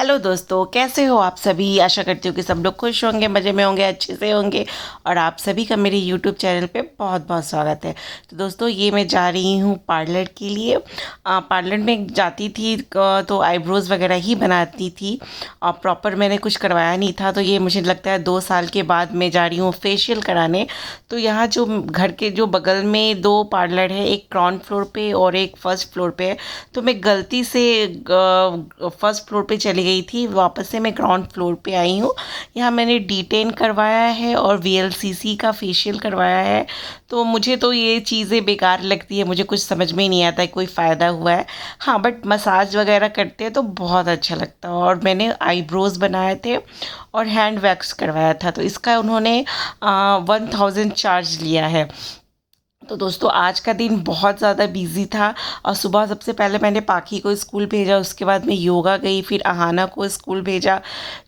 Hello दोस्तों, कैसे हो आप सभी। आशा करती हूँ कि सब लोग खुश होंगे, मज़े में होंगे, अच्छे से होंगे। और आप सभी का मेरे यूट्यूब चैनल पे बहुत बहुत स्वागत है। तो दोस्तों, ये मैं जा रही हूँ पार्लर के लिए। पार्लर में जाती थी तो आईब्रोज़ वगैरह ही बनाती थी और प्रॉपर मैंने कुछ करवाया नहीं था। तो ये मुझे लगता है 2 साल के बाद मैं जा रही हूँ फेशियल कराने। तो यहाँ जो घर के जो बगल में 2 पार्लर है, एक ग्राउंड फ्लोर पे और एक फर्स्ट फ्लोर पे है। तो मैं गलती से फर्स्ट फ्लोर पे चली गई थी, वापस से मैं ग्राउंड फ्लोर पे आई हूँ। यहाँ मैंने D10 करवाया है और VLCC का फेशियल करवाया है। तो मुझे तो ये चीज़ें बेकार लगती है, मुझे कुछ समझ में ही नहीं आता है कोई फ़ायदा हुआ है। हाँ, बट मसाज वगैरह करते हैं तो बहुत अच्छा लगता है। और मैंने आईब्रोज़ बनाए थे और हैंड वैक्स करवाया था, तो इसका उन्होंने 1000 चार्ज लिया है। तो दोस्तों, आज का दिन बहुत ज़्यादा बिजी था। और सुबह सबसे पहले मैंने पाखी को स्कूल भेजा, उसके बाद मैं योगा गई, फिर अहाना को स्कूल भेजा,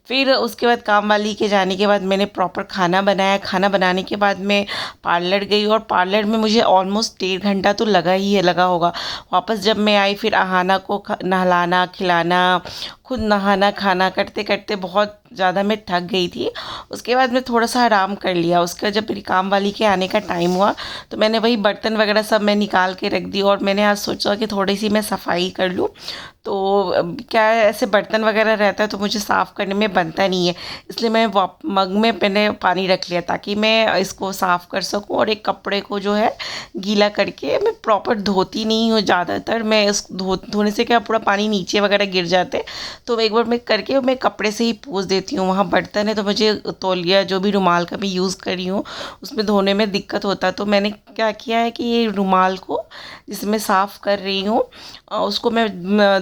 फिर उसके बाद काम वाली के जाने के बाद मैंने प्रॉपर खाना बनाया। खाना बनाने के बाद मैं पार्लर गई और पार्लर में मुझे ऑलमोस्ट 1.5 घंटा तो लगा होगा। वापस जब मैं आई, फिर अहाना को नहलाना खिलाना, खुद नहाना खाना करते करते बहुत ज़्यादा मैं थक गई थी। उसके बाद मैं थोड़ा सा आराम कर लिया। उसके बाद जब मेरी काम वाली के आने का टाइम हुआ तो मैंने वही बर्तन वगैरह सब मैं निकाल के रख दी और मैंने आज सोचा कि थोड़ी सी मैं सफाई कर लूँ। तो क्या है, ऐसे बर्तन वगैरह रहता है तो मुझे साफ़ करने में बनता नहीं है, इसलिए मैं मग में मैंने पानी रख लिया ताकि मैं इसको साफ़ कर सकूं। और एक कपड़े को जो है गीला करके, मैं प्रॉपर धोती नहीं हूँ ज़्यादातर, मैं इस धोने से क्या पूरा पानी नीचे वगैरह गिर जाते हैं। तो एक बार मैं करके मैं कपड़े से ही पोंछ देती हूँ। वहाँ बर्तन है तो मुझे तौलिया जो भी रुमाल का मैं यूज़ कर रही हूँ उसमें धोने में दिक्कत होता है। तो मैंने क्या किया है कि ये रुमाल को जिसमें साफ़ कर रही हूँ उसको मैं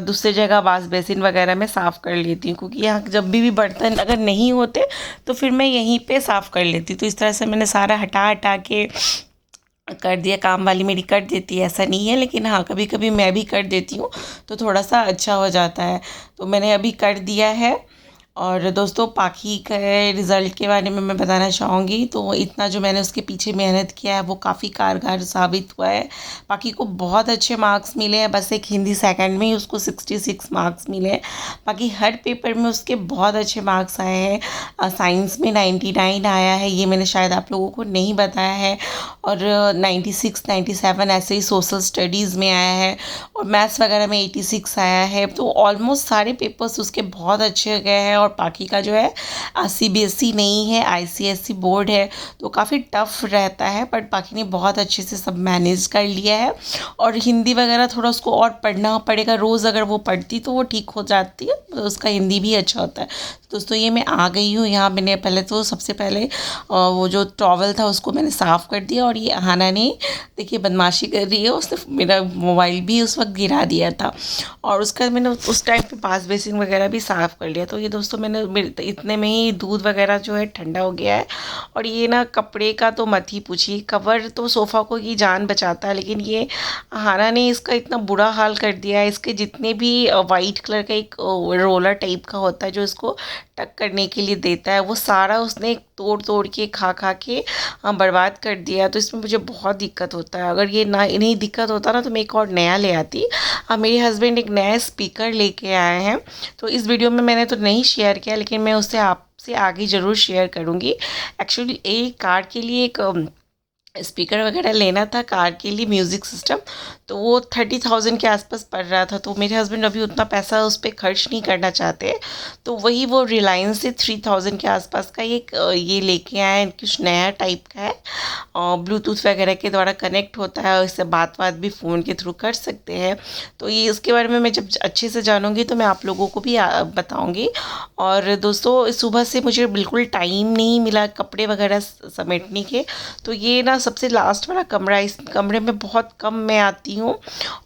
दूसरी जगह वॉश बेसिन वगैरह में साफ़ कर लेती हूँ, क्योंकि यहाँ जब भी बर्तन अगर नहीं होते तो फिर मैं यहीं पे साफ़ कर लेती हूँ। तो इस तरह से मैंने सारा हटा हटा के कर दिया। काम वाली मेरी कर देती है, ऐसा नहीं है, लेकिन हाँ कभी कभी मैं भी कर देती हूँ तो थोड़ा सा अच्छा हो जाता है। तो मैंने अभी कर दिया है। और दोस्तों, पाखी के रिज़ल्ट के बारे में मैं बताना चाहूँगी। तो इतना जो मैंने उसके पीछे मेहनत किया है वो काफ़ी कारगर साबित हुआ है। पाखी को बहुत अच्छे मार्क्स मिले हैं, बस एक हिंदी सेकंड में ही उसको 66 मार्क्स मिले हैं। बाकी हर पेपर में उसके बहुत अच्छे मार्क्स आए हैं। साइंस में 99 आया है, ये मैंने शायद आप लोगों को नहीं बताया है। और 96 97 ऐसे ही सोशल स्टडीज़ में आया है और मैथ्स वगैरह में 86 आया है। तो ऑलमोस्ट सारे पेपर्स उसके बहुत अच्छे गए हैं। और बाकी का जो है CBSE नहीं है, ICSE बोर्ड है, तो काफ़ी टफ रहता है, बट बाकी ने बहुत अच्छे से सब मैनेज कर लिया है। और हिंदी वगैरह थोड़ा उसको और पढ़ना पड़ेगा, रोज़ अगर वो पढ़ती तो वो ठीक हो जाती है, तो उसका हिंदी भी अच्छा होता है। दोस्तों, ये मैं आ गई हूँ यहाँ। मैंने पहले तो सबसे पहले वो जो टॉवल था उसको मैंने साफ़ कर दिया। और ये अहाना ने, देखिए बदमाशी कर रही है, उसने मेरा मोबाइल भी उस वक्त गिरा दिया था। और उसका मैंने उस टाइम पे वॉश बेसिन वगैरह भी साफ़ कर लिया। तो ये दोस्तों, मैंने इतने में ही दूध वगैरह जो है ठंडा हो गया है। और ये ना कपड़े का तो मत ही पूछिए, कवर तो सोफ़ा को की जान बचाता है, लेकिन ये अहाना ने इसका इतना बुरा हाल कर दिया है। इसके जितने भी वाइट कलर का एक रोलर टाइप का होता है जो इसको टक करने के लिए देता है, वो सारा उसने तोड़ तोड़ के खा खा के बर्बाद कर दिया। तो इसमें मुझे बहुत दिक्कत होता है। अगर ये ना नहीं दिक्कत होता ना तो मैं एक और नया ले आती। अब मेरे हस्बैंड एक नया स्पीकर लेके आए हैं, तो इस वीडियो में मैंने तो नहीं शेयर किया, लेकिन मैं उससे आपसे आगे ज़रूर शेयर करूँगी। एक्चुअली एक कार के लिए एक स्पीकर वगैरह लेना था, कार के लिए म्यूज़िक सिस्टम, तो वो 30,000 के आसपास पड़ रहा था। तो मेरे हस्बैंड अभी उतना पैसा उस पर खर्च नहीं करना चाहते, तो वही वो रिलायंस से 3000 के आसपास का एक ये लेके आए हैं। कुछ नया टाइप का है और ब्लूटूथ वगैरह के द्वारा कनेक्ट होता है और इससे बात भी फ़ोन के थ्रू कर सकते हैं। तो ये इसके बारे में मैं जब अच्छे से जानूँगी तो मैं आप लोगों को भी बताऊँगी। और दोस्तों, सुबह से मुझे बिल्कुल टाइम नहीं मिला कपड़े वगैरह समेटने के। तो ये ना सबसे लास्ट वाला कमरा, इस कमरे में बहुत कम मैं आती हूँ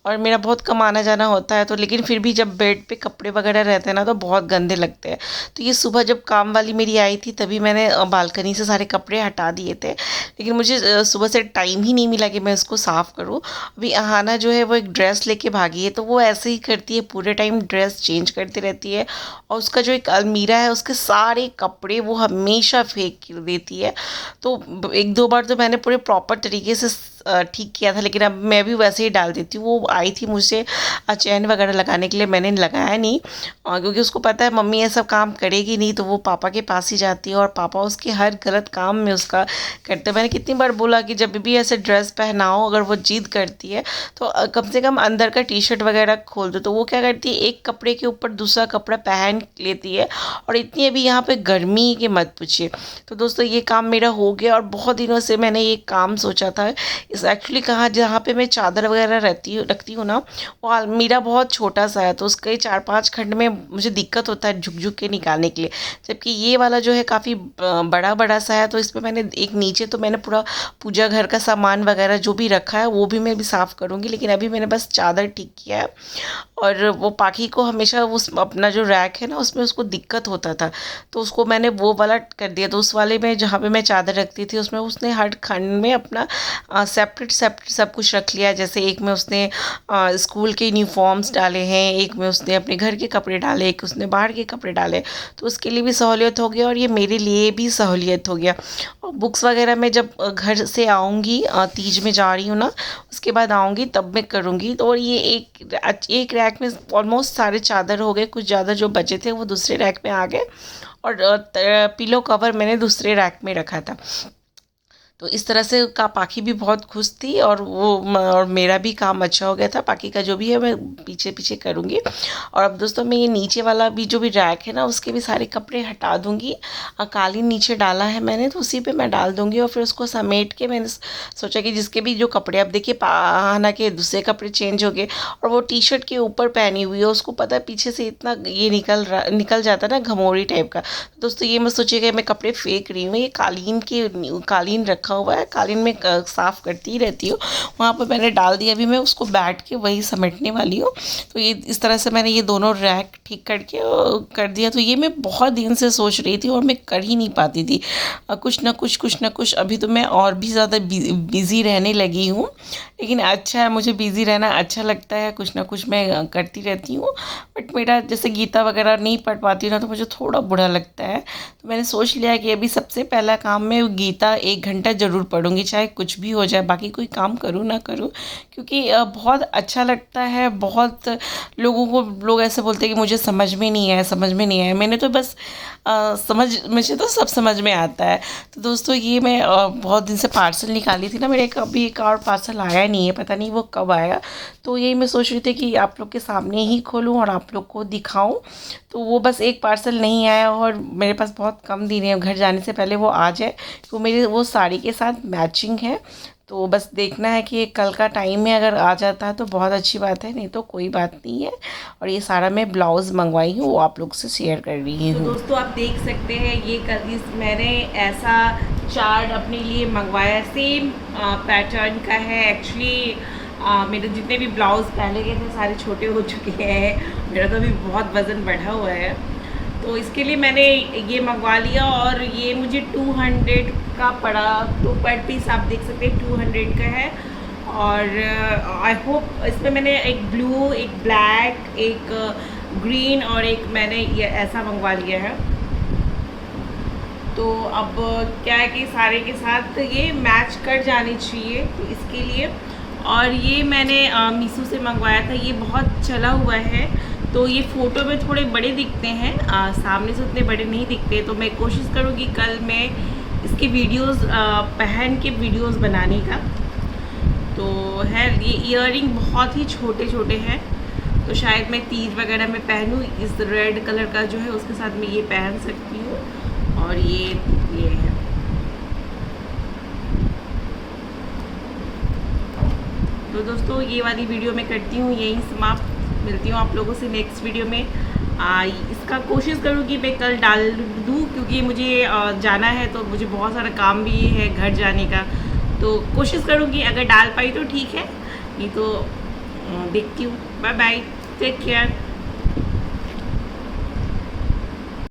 और मेरा बहुत कम आना जाना होता है। तो लेकिन फिर भी जब बेड पे कपड़े वगैरह रहते हैं ना तो बहुत गंदे लगते हैं। तो ये सुबह जब काम वाली मेरी आई थी तभी मैंने बालकनी से सारे कपड़े हटा दिए थे, लेकिन मुझे सुबह से टाइम ही नहीं मिला कि मैं उसको साफ़ करूँ। अभी अहाना जो है वो एक ड्रेस लेके भागी है, तो वो ऐसे ही करती है, पूरे टाइम ड्रेस चेंज करती रहती है। और उसका जो एक अलमीरा है उसके सारे कपड़े वो हमेशा फेंक देती है। तो 1-2 बार तो मैंने पूरे प्रॉपर तरीके से ठीक किया था, लेकिन अब मैं भी वैसे ही डाल देती हूँ। वो आई थी मुझसे चैन वगैरह लगाने के लिए, मैंने लगाया नहीं, क्योंकि उसको पता है मम्मी ये सब काम करेगी नहीं, तो वो पापा के पास ही जाती है और पापा उसके हर गलत काम में उसका करते हैं। मैंने कितनी बार बोला कि जब भी ऐसे ड्रेस पहनाओ, अगर वो जिद करती है तो कम से कम अंदर का टी शर्ट वगैरह खोल दो। तो वो क्या करती है, एक कपड़े के ऊपर दूसरा कपड़ा पहन लेती है, और इतनी अभी यहाँ पे गर्मी के मत पूछिए। तो दोस्तों ये काम मेरा हो गया, और बहुत दिनों से मैंने ये काम सोचा था। इस एक्चुअली कहाँ जहाँ पे मैं चादर वगैरह रखती हूँ ना, वो अलमीरा बहुत छोटा सा है, तो उसके 4-5 खंड में मुझे दिक्कत होता है झुक झुक के निकालने के लिए। जबकि ये वाला जो है काफ़ी बड़ा बड़ा सा है, तो इसमें मैंने एक नीचे तो मैंने पूरा पूजा घर का सामान वगैरह जो भी रखा है वो भी मैं भी साफ़ करूँगी, लेकिन अभी मैंने बस चादर ठीक किया है। और वो पाखी को हमेशा उस अपना जो रैक है ना उसमें उसको दिक्कत होता था, तो उसको मैंने वो वाला कर दिया। तो उस वाले में जहाँ पे मैं चादर रखती थी उसमें उसने हर खंड में अपना सेपरेट सेपरेट सब कुछ रख लिया। जैसे एक में उसने स्कूल के यूनिफॉर्म्स डाले हैं, एक में उसने अपने घर के कपड़े डाले, एक उसने बाहर के कपड़े डाले, तो उसके लिए भी सहूलियत हो गया और ये मेरे लिए भी सहूलियत हो गया। और बुक्स वगैरह मैं जब घर से आऊँगी, तीज में जा रही हूँ ना, उसके बाद आऊँगी तब मैं करूँगी। तो और ये एक रैक में ऑलमोस्ट सारे चादर हो गए, कुछ ज़्यादा जो बचे थे वो दूसरे रैक में आ गए, और पिलो कवर मैंने दूसरे रैक में रखा था। तो इस तरह से का पाखी भी बहुत खुश थी, और और मेरा भी काम अच्छा हो गया था। पाखी का जो भी है मैं पीछे पीछे करूँगी। और अब दोस्तों मैं ये नीचे वाला भी जो भी रैक है ना उसके भी सारे कपड़े हटा दूँगी। कालीन नीचे डाला है मैंने, तो उसी पे मैं डाल दूँगी, और फिर उसको समेट के मैंने सोचा कि जिसके भी जो कपड़े, अब देखिए पहना के दूसरे कपड़े चेंज हो गए, और वो टी शर्ट के ऊपर पहनी हुई है, उसको पता है पीछे से इतना ये निकल जाता ना घमोड़ी टाइप का। दोस्तों ये मैं सोचिए कि मैं कपड़े फेंक रही हूँ, ये कालीन रखा हुआ है, कालीन में साफ़ करती ही रहती हूँ, वहाँ पर मैंने डाल दिया। अभी मैं उसको बैठ के वही समेटने वाली हूँ। तो ये इस तरह से मैंने ये दोनों रैक ठीक करके कर दिया। तो ये मैं बहुत दिन से सोच रही थी और मैं कर ही नहीं पाती थी, कुछ ना कुछ। अभी तो मैं और भी ज़्यादा बिज़ी रहने लगी हूँ, लेकिन अच्छा है, मुझे बिज़ी रहना अच्छा लगता है, कुछ ना कुछ मैं करती रहती हूँ। बट मेरा जैसे गीता वगैरह नहीं पढ़ पाती ना, तो मुझे थोड़ा बुरा लगता है। तो मैंने सोच लिया कि अभी सबसे पहला काम मैं गीता 1 घंटा ज़रूर पढ़ूंगी, चाहे कुछ भी हो जाए, बाकी कोई काम करूँ ना करूँ, क्योंकि बहुत अच्छा लगता है। बहुत लोग ऐसे बोलते हैं कि मुझे समझ में नहीं आया। मैंने तो बस मुझे तो सब समझ में आता है। तो दोस्तों ये मैं बहुत दिन से पार्सल निकाली थी ना, मेरे अभी एक और पार्सल आया नहीं है, पता नहीं वो कब आएगा। तो यही मैं सोच रही थी कि आप लोग के सामने ही खोलूँ और आप लोग को दिखाऊँ। तो वो बस एक पार्सल नहीं आया, और मेरे पास बहुत कम दिन है, घर जाने से पहले वो आ जाए। तो मेरी वो साड़ी के साथ मैचिंग है, तो बस देखना है कि कल का टाइम में अगर आ जाता है तो बहुत अच्छी बात है, नहीं तो कोई बात नहीं है। और ये सारा मैं ब्लाउज़ मंगवाई हूँ, वो आप लोग से शेयर कर रही हूँ। तो दोस्तों आप देख सकते हैं ये मैंने ऐसा चार्ट अपने लिए मंगवाया, सेम पैटर्न का है। एक्चुअली मेरे जितने भी ब्लाउज़ पहले गए थे सारे छोटे हो चुके हैं, मेरा तो अभी बहुत वज़न बढ़ा हुआ है, तो इसके लिए मैंने ये मंगवा लिया। और ये मुझे 200 का पड़ा, 2 पर पीस आप देख सकते हैं 200 का है। और आई होप इसमें मैंने एक ब्लू, एक ब्लैक, एक ग्रीन और एक मैंने ये ऐसा मंगवा लिया है। तो अब क्या है कि सारे के साथ ये मैच कर जानी चाहिए, तो इसके लिए। और ये मैंने मीशो से मंगवाया था, ये बहुत चला हुआ है, तो ये फ़ोटो में थोड़े बड़े दिखते हैं, सामने से उतने बड़े नहीं दिखते। तो मैं कोशिश करूँगी कल मैं इसकी वीडियोस पहन के वीडियोस बनाने का। तो है ये ईयरिंग बहुत ही छोटे छोटे हैं, तो शायद मैं तीज वगैरह में पहनूँ। इस रेड कलर का जो है उसके साथ मैं ये पहन सकती हूँ। और ये है। तो दोस्तों ये वाली वीडियो मैं करती हूँ यहीं समाप्त। मिलती हूँ आप लोगों से नेक्स्ट वीडियो में। इसका कोशिश करूँगी मैं कल डाल दूँ, क्योंकि मुझे जाना है, तो मुझे बहुत सारा काम भी है घर जाने का। तो कोशिश करूँगी, अगर डाल पाई तो ठीक है, नहीं तो देखती हूँ। Bye bye, take care.